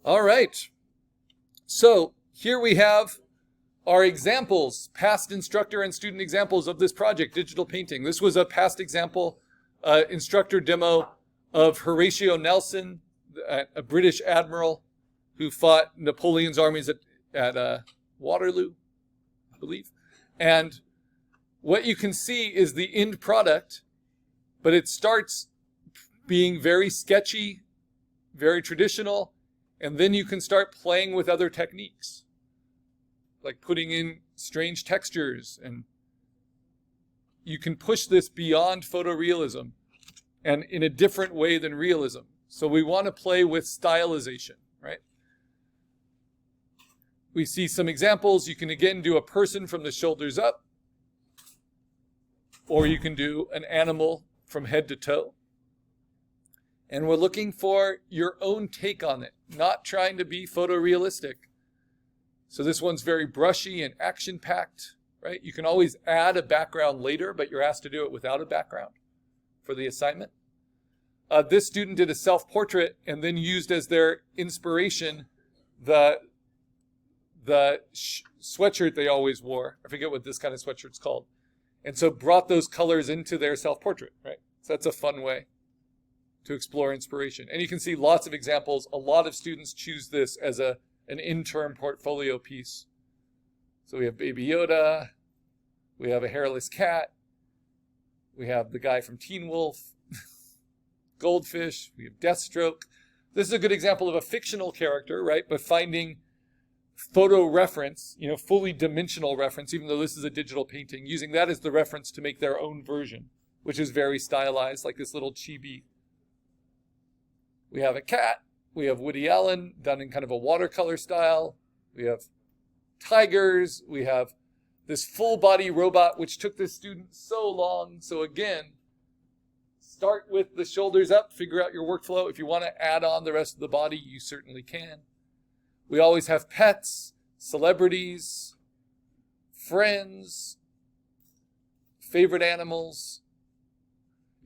All right. So here we have our examples, past instructor and student examples of this project, digital painting. This was a past example, instructor demo of Horatio Nelson, a British admiral who fought Napoleon's armies at Waterloo, I believe. And what you can see is the end product, but it starts being very sketchy, very traditional, and then you can start playing with other techniques, like putting in strange textures, and you can push this beyond photorealism and in a different way than realism. So we want to play with stylization, right? We see some examples. You can again do a person from the shoulders up, or you can do an animal from head to toe. And we're looking for your own take on it, not trying to be photorealistic. So this one's very brushy and action-packed, right? You can always add a background later, but you're asked to do it without a background for the assignment. This student did a self-portrait and then used as their inspiration the sweatshirt they always wore. I forget what this kind of sweatshirt's called. And so brought those colors into their self-portrait, right? So that's a fun way to explore inspiration. And you can see lots of examples. A lot of students choose this as an intern portfolio piece. So we have Baby Yoda, we have a hairless cat, we have the guy from Teen Wolf, Goldfish, we have Deathstroke. This is a good example of a fictional character, right? But finding photo reference, fully dimensional reference, even though this is a digital painting, using that as the reference to make their own version, which is very stylized, like this little chibi. We have a cat. We have Woody Allen done in kind of a watercolor style. We have tigers. We have this full body robot, which took this student so long. So again, start with the shoulders up, figure out your workflow. If you want to add on the rest of the body, you certainly can. We always have pets, celebrities, friends, favorite animals.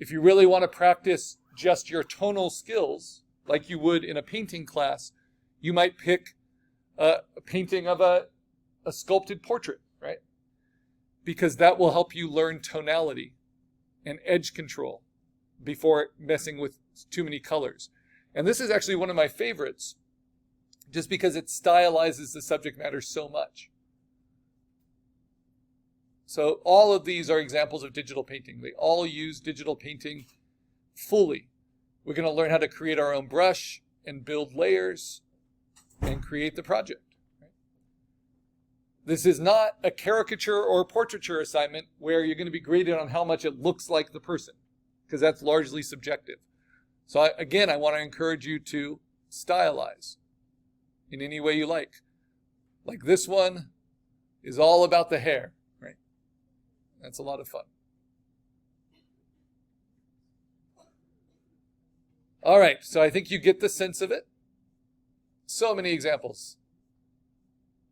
If you really want to practice just your tonal skills, like you would in a painting class, you might pick a painting of a sculpted portrait, right? Because that will help you learn tonality and edge control before messing with too many colors. And this is actually one of my favorites, just because it stylizes the subject matter so much. So all of these are examples of digital painting. They all use digital painting fully. We're going to learn how to create our own brush and build layers and create the project. This is not a caricature or portraiture assignment where you're going to be graded on how much it looks like the person, because that's largely subjective. So I want to encourage you to stylize in any way you like. Like this one is all about the hair, right? That's a lot of fun. All right, so I think you get the sense of it. So many examples.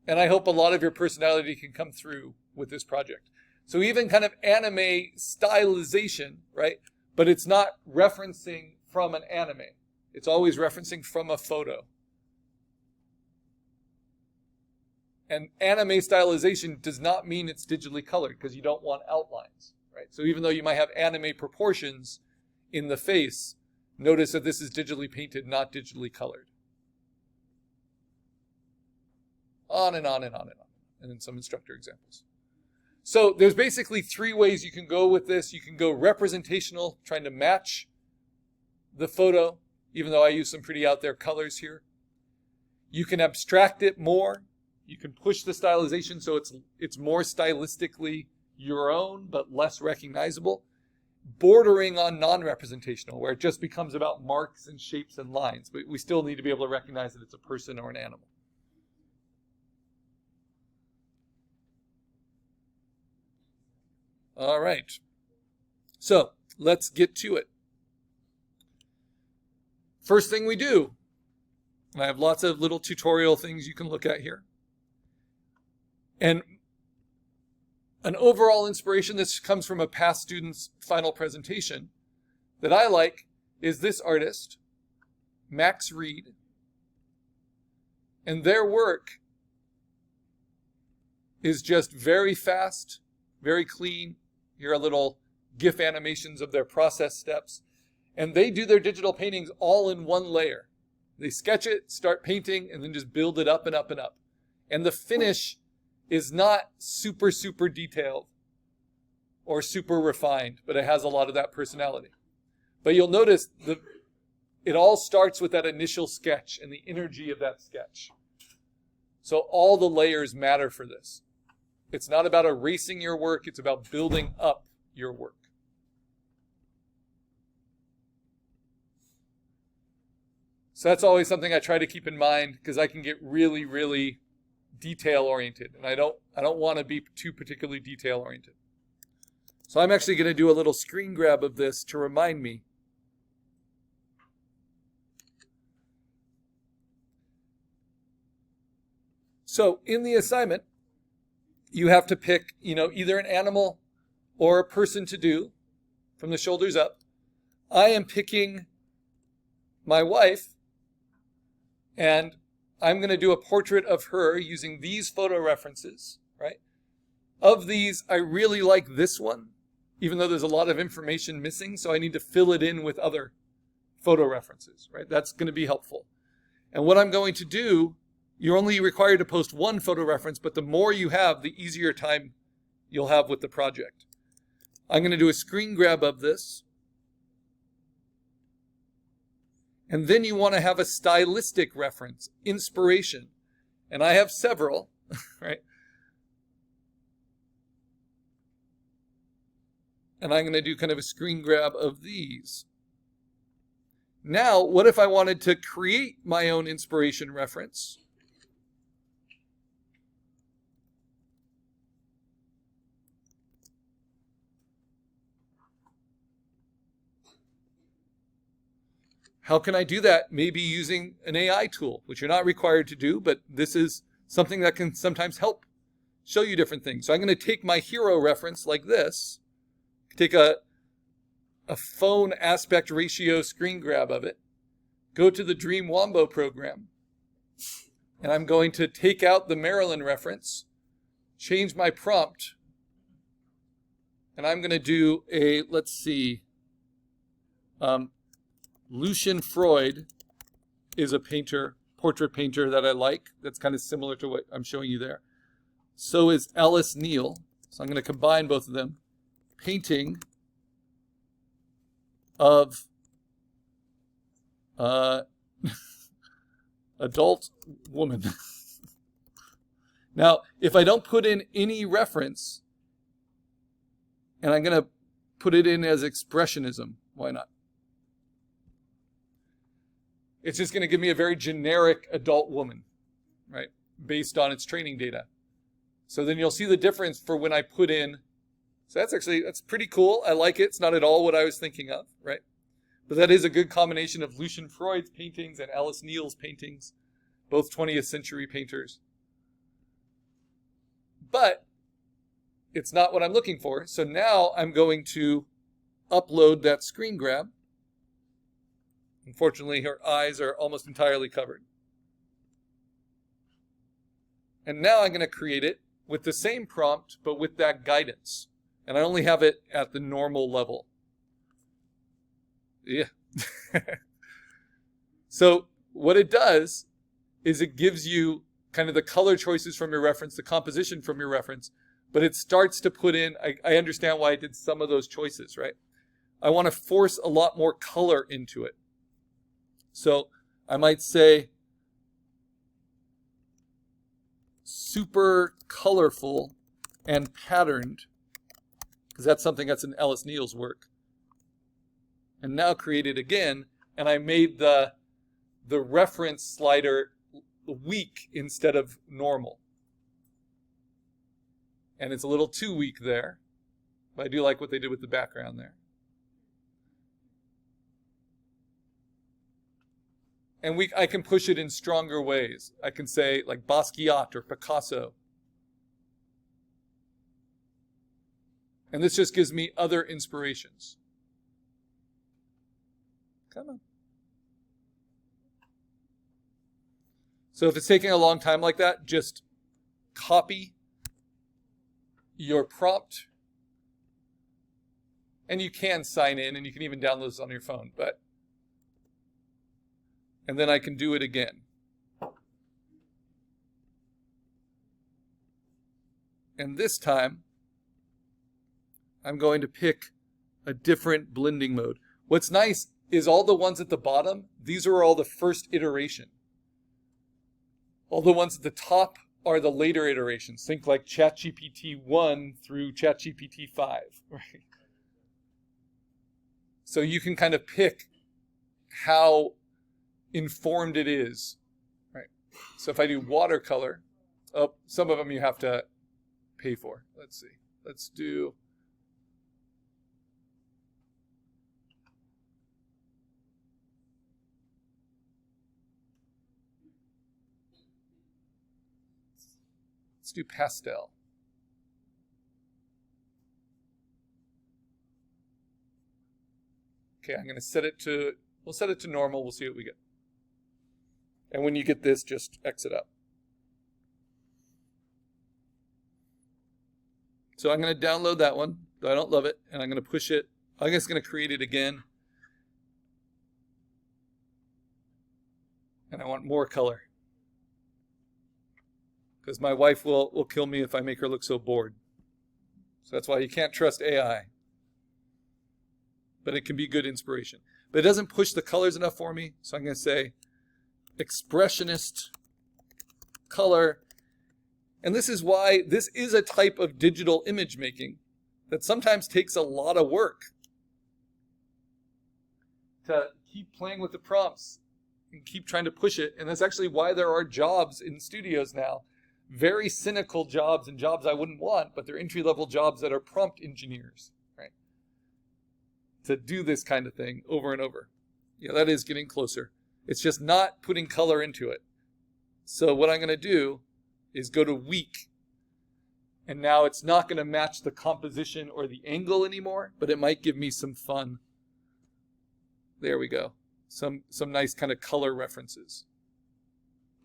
And I hope a lot of your personality can come through with this project. So even kind of anime stylization, right? But it's not referencing from an anime. It's always referencing from a photo. And anime stylization does not mean it's digitally colored, because you don't want outlines, right? So even though you might have anime proportions in the face, notice that this is digitally painted, not digitally colored. On and on and on and on. And then some instructor examples. So there's basically three ways you can go with this. You can go representational, trying to match the photo, even though I use some pretty out there colors here. You can abstract it more. You can push the stylization so it's more stylistically your own, but less recognizable. Bordering on non-representational, where it just becomes about marks and shapes and lines, but we still need to be able to recognize that it's a person or an animal. All right, so let's get to it. First thing we do, and I have lots of little tutorial things you can look at here. And an overall inspiration, this comes from a past student's final presentation, that I like is this artist, Max Reed. And their work is just very fast, very clean. Here are little GIF animations of their process steps. And they do their digital paintings all in one layer. They sketch it, start painting, and then just build it up and up and up. And the finish is not super, super detailed or super refined, but it has a lot of that personality. But you'll notice it all starts with that initial sketch and the energy of that sketch. So all the layers matter for this. It's not about erasing your work, it's about building up your work. So that's always something I try to keep in mind, because I can get really, really detail oriented, and I don't want to be too particularly detail oriented. So I'm actually going to do a little screen grab of this to remind me. So in the assignment, you have to pick, either an animal or a person to do from the shoulders up. I am picking my wife, and I'm going to do a portrait of her using these photo references, right? Of these, I really like this one, even though there's a lot of information missing, so I need to fill it in with other photo references, right? That's going to be helpful. And what I'm going to do, you're only required to post one photo reference, but the more you have, the easier time you'll have with the project. I'm going to do a screen grab of this. And then you want to have a stylistic reference, inspiration. And I have several, right? And I'm going to do kind of a screen grab of these. Now, what if I wanted to create my own inspiration reference? How can I do that? Maybe using an AI tool, which you're not required to do, but this is something that can sometimes help show you different things. So I'm going to take my hero reference like this, take a phone aspect ratio screen grab of it, go to the Dream Wombo program, and I'm going to take out the Marilyn reference, change my prompt, and I'm going to do a, let's see, Lucian Freud is a painter, portrait painter that I like. That's kind of similar to what I'm showing you there. So is Alice Neal. So I'm going to combine both of them. Painting of adult woman. Now, if I don't put in any reference, and I'm going to put it in as expressionism, why not? It's just going to give me a very generic adult woman, right, based on its training data. So then you'll see the difference for when I put in. So that's pretty cool. I like it. It's not at all what I was thinking of, right? But that is a good combination of Lucian Freud's paintings and Alice Neal's paintings, both 20th century painters. But it's not what I'm looking for. So now I'm going to upload that screen grab. Unfortunately, her eyes are almost entirely covered. And now I'm going to create it with the same prompt, but with that guidance. And I only have it at the normal level. Yeah. So what it does is it gives you kind of the color choices from your reference, the composition from your reference, but it starts to put in, I understand why I did some of those choices, right? I want to force a lot more color into it. So I might say super colorful and patterned, because that's something that's in Alice Neal's work. And now create it again, and I made the reference slider weak instead of normal. And it's a little too weak there, but I do like what they did with the background there. And I can push it in stronger ways. I can say like Basquiat or Picasso. And this just gives me other inspirations. Come on. So if it's taking a long time like that, just copy your prompt. And you can sign in, and you can even download this on your phone. And then I can do it again. And this time, I'm going to pick a different blending mode. What's nice is all the ones at the bottom, these are all the first iteration. All the ones at the top are the later iterations. Think like ChatGPT 1 through ChatGPT 5, right? So you can kind of pick how informed it is, right? So if I do watercolor, some of them you have to pay for. Let's see. Let's do... Let's do pastel. Okay, I'm going to set it to, we'll set it to normal. We'll see what we get. And when you get this, just exit out. So I'm going to download that one, though I don't love it, and I'm going to push it. I'm just going to create it again. And I want more color. Because my wife will kill me if I make her look so bored. So that's why you can't trust AI. But it can be good inspiration. But it doesn't push the colors enough for me, so I'm going to say expressionist color. And this is why this is a type of digital image making that sometimes takes a lot of work. To keep playing with the prompts and keep trying to push it. And that's actually why there are jobs in studios now. Very cynical jobs and jobs I wouldn't want, but they're entry-level jobs that are prompt engineers, right? To do this kind of thing over and over. Yeah, that is getting closer. It's just not putting color into it. So what I'm going to do is go to weak. And now it's not going to match the composition or the angle anymore, but it might give me some fun. There we go. Some nice kind of color references.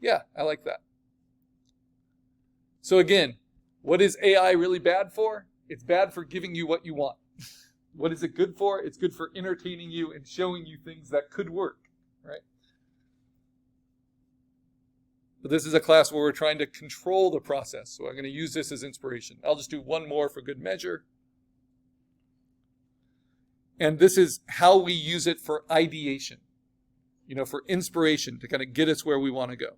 Yeah, I like that. So again, what is AI really bad for? It's bad for giving you what you want. What is it good for? It's good for entertaining you and showing you things that could work, right? But this is a class where we're trying to control the process. So I'm going to use this as inspiration. I'll just do one more for good measure. And this is how we use it for ideation, for inspiration to kind of get us where we want to go.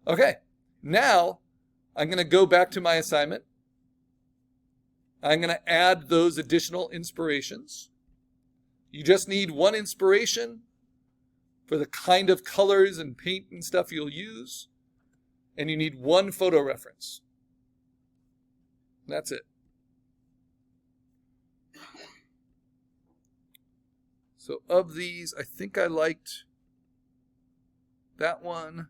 Okay, now I'm going to go back to my assignment. I'm going to add those additional inspirations. You just need one inspiration for the kind of colors and paint and stuff you'll use. And you need one photo reference. That's it. So of these, I think I liked that one.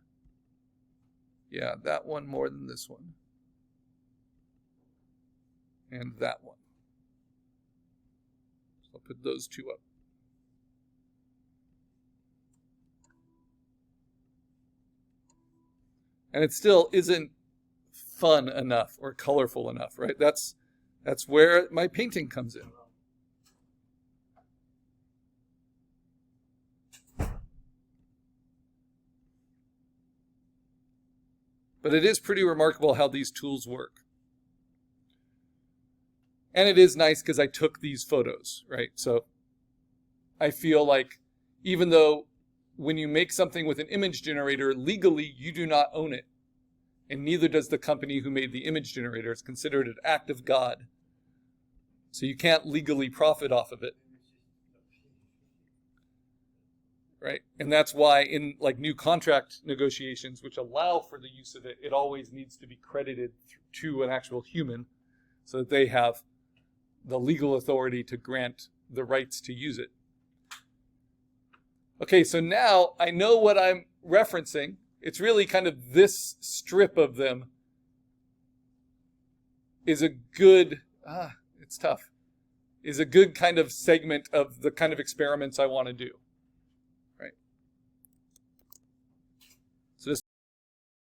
Yeah, that one more than this one. And that one. So I'll put those two up. And it still isn't fun enough or colorful enough, right? That's where my painting comes in. But it is pretty remarkable how these tools work. And it is nice because I took these photos, right? So I feel like even though when you make something with an image generator, legally you do not own it. And neither does the company who made the image generator. It's considered an act of God. So you can't legally profit off of it. Right? And that's why in like new contract negotiations, which allow for the use of it, it always needs to be credited to an actual human so that they have the legal authority to grant the rights to use it. Okay, so now I know what I'm referencing. It's really kind of this strip of them is a good, it's tough, is a good kind of segment of the kind of experiments I want to do.